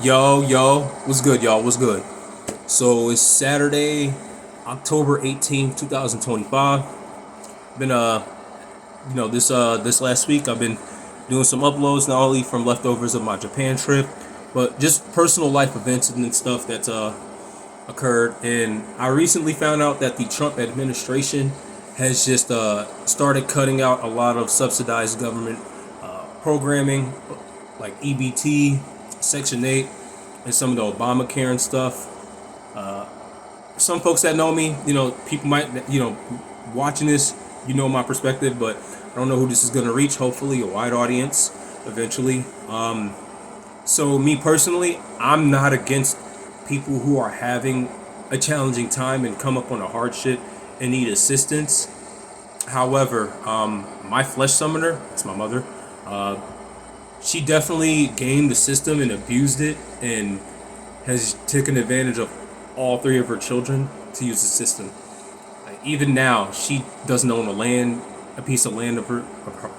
Yo, what's good, y'all? What's good? So it's Saturday, October 18th, 2025. Been this last week I've been doing some uploads not only from leftovers of my Japan trip, but just personal life events and stuff that's occurred. And I recently found out that the Trump administration has just started cutting out a lot of subsidized government programming like EBT, Section 8, and some of the Obamacare and stuff. Some folks that know me, people might, watching this, my perspective, but I don't know who this is going to reach. Hopefully a wide audience eventually. So me personally, I'm not against people who are having a challenging time and come up on a hardship and need assistance. However, my flesh summoner, it's my mother, she definitely gamed the system and abused it and has taken advantage of all three of her children to use the system. Like, even now, she doesn't own a piece of land of her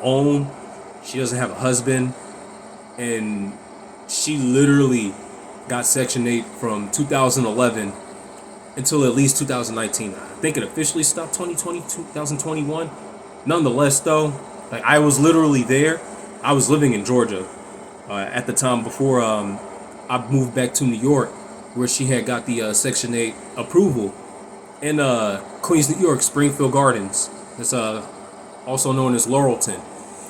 own. She doesn't have a husband, and she literally got Section 8 from 2011 until at least 2019. I think it officially stopped 2020, 2021. Nonetheless, though, like, I was literally there. I was living in Georgia at the time before I moved back to New York, where she had got the Section 8 approval in Queens, New York, Springfield Gardens. It's also known as Laurelton.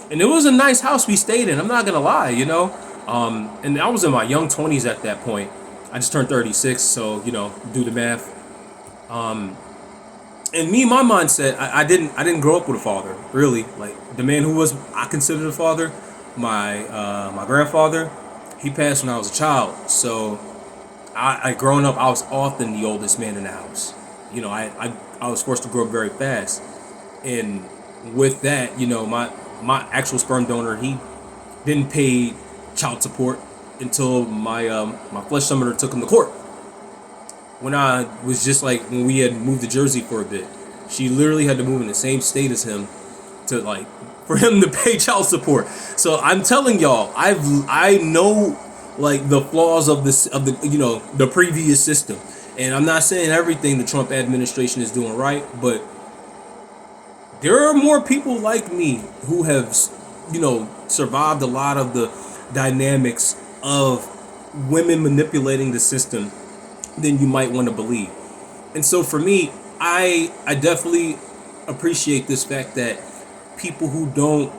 And it was a nice house we stayed in, I'm not going to lie, and I was in my young 20s at that point. I just turned 36, so, do the math. And me, my mindset, I didn't grow up with a father, really. Like, the man who I considered a father, my grandfather, he passed when I was a child. So, growing up, I was often the oldest man in the house. I was forced to grow up very fast, and with that, my actual sperm donor, he didn't pay child support until my flesh summoner took him to court. When we had moved to Jersey for a bit, she literally had to move in the same state as him for him to pay child support. So I'm telling y'all, I know the flaws of the previous system, and I'm not saying everything the Trump administration is doing right, but there are more people like me who have survived a lot of the dynamics of women manipulating the system than you might want to believe. And so for me, I definitely appreciate this fact that people who don't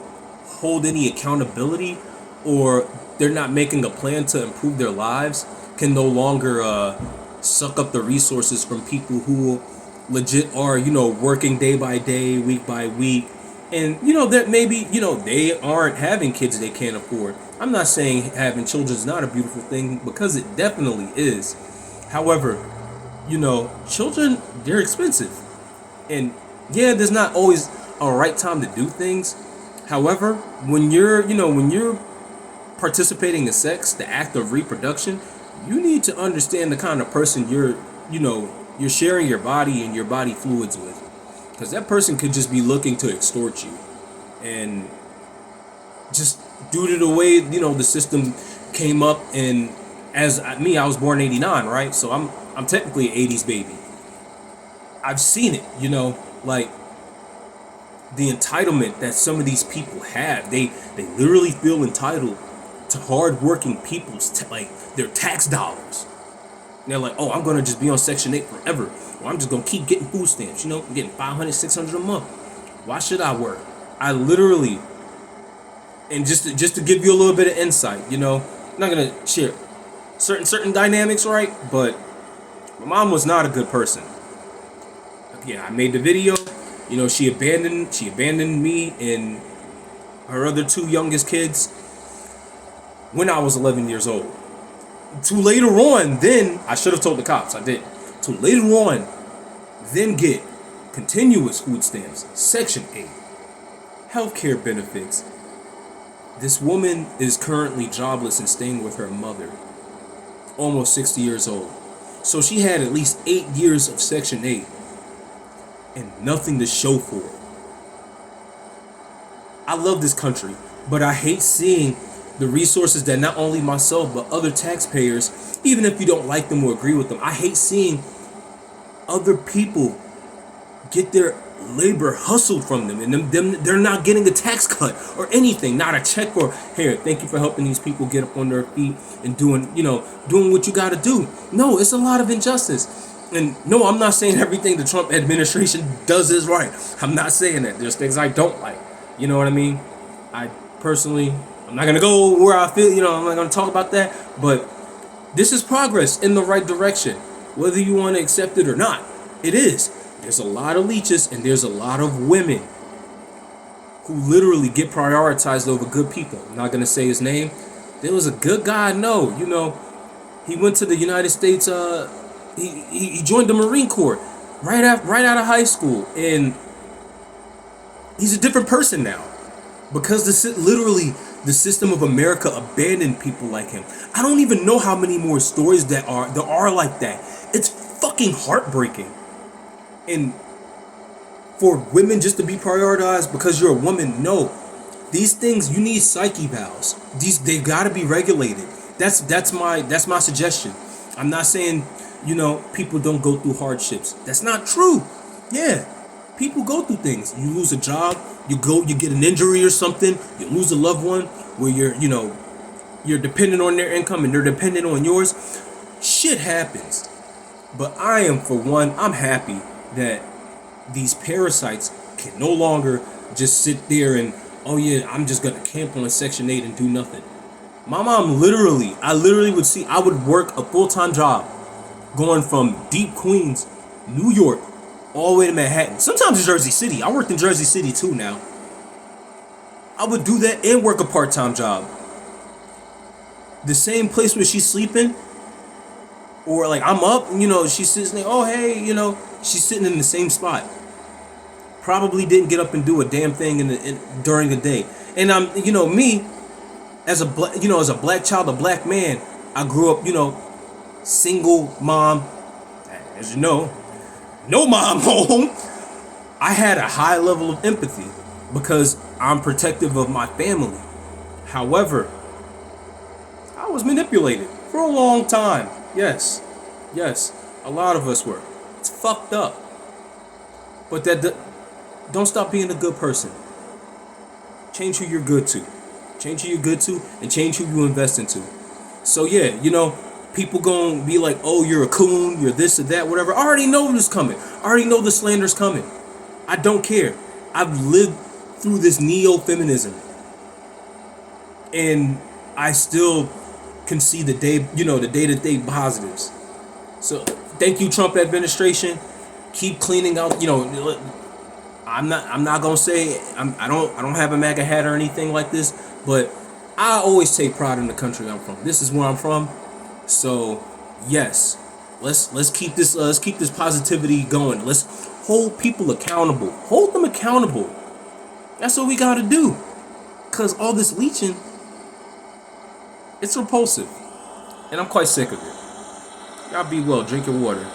hold any accountability, or they're not making a plan to improve their lives, can no longer suck up the resources from people who legit are, working day by day, week by week. And, that maybe, they aren't having kids they can't afford. I'm not saying having children is not a beautiful thing, because it definitely is. However, children, they're expensive. And yeah, there's not always a right time to do things. However, when you're participating in sex, the act of reproduction, you need to understand the kind of person you're sharing your body and your body fluids with. Because that person could just be looking to extort you. And just due to the way, the system came up, and I was born in 89, right? So I'm technically an 80s baby. I've seen it, the entitlement that some of these people have. They literally feel entitled to hardworking people's their tax dollars. And they're like, oh, I'm gonna just be on Section 8 forever, or I'm just gonna keep getting food stamps. I'm getting 500, 600 a month. Why should I work? I literally, and just to give you a little bit of insight, I'm not gonna share certain dynamics, right? But my mom was not a good person. Yeah, I made the video. She abandoned me and her other two youngest kids when I was 11 years old. To later on, then I should have told the cops. I did. To later on, then get continuous food stamps, Section 8, healthcare benefits. This woman is currently jobless and staying with her mother, almost 60 years old. So she had at least 8 years of Section 8 and nothing to show for it. I love this country, but I hate seeing the resources that not only myself but other taxpayers, even if you don't like them or agree with them. I hate seeing other people get their labor hustled from them, and they're not getting a tax cut or anything, not a check or here, thank you for helping these people get up on their feet and doing what you got to do. No, it's a lot of injustice. And no, I'm not saying everything the Trump administration does is right. I'm not saying that. There's things I don't like. You know what I mean? I personally, I'm not gonna go where I feel, I'm not gonna talk about that, but this is progress in the right direction, whether you want to accept it or not. It is. There's a lot of leeches and there's a lot of women who literally get prioritized over good people. I'm not gonna say his name. There was a good guy I know, he went to the United States, he joined the Marine Corps right out of high school, and he's a different person now because literally the system of America abandoned people like him. I don't even know how many more stories there are like that. It's fucking heartbreaking. And for women just to be prioritized because you're a woman, no. These things, you need psyche valves. They've got to be regulated. That's my suggestion. I'm not saying, people don't go through hardships. That's not true. Yeah, people go through things. You lose a job, you get an injury or something, you lose a loved one where you're dependent on their income and they're dependent on yours. Shit happens. But I am, for one, I'm happy that these parasites can no longer just sit there and, oh yeah, I'm just gonna camp on a Section 8 and do nothing. My mom I literally would work a full-time job going from deep Queens, New York, all the way to Manhattan. Sometimes in Jersey City. I worked in Jersey City too now. I would do that and work a part-time job. The same place where she's sleeping, or like I'm up, she's sitting there, oh hey, she's sitting in the same spot. Probably didn't get up and do a damn thing during the day. And I'm, me, as a black child, a black man, I grew up, single mom, as you know, no mom home. I had a high level of empathy because I'm protective of my family. However, I was manipulated for a long time. Yes, a lot of us were. It's fucked up. But don't stop being a good person. Change who you're good to. Change who you're good to and change who you invest into. So yeah, people gonna be like, oh, you're a coon, you're this or that, whatever. I already know this coming. I already know the slander's coming. I don't care. I've lived through this neo-feminism. And I still can see the day-to-day positives. So thank you, Trump administration. Keep cleaning out, I'm not gonna say I don't have a MAGA hat or anything like this, but I always take pride in the country I'm from. This is where I'm from. So yes, let's keep this positivity going. Let's hold people accountable. Hold them accountable. That's what we gotta do. Cause all this leeching, it's repulsive. And I'm quite sick of it. Y'all be well, drink your water.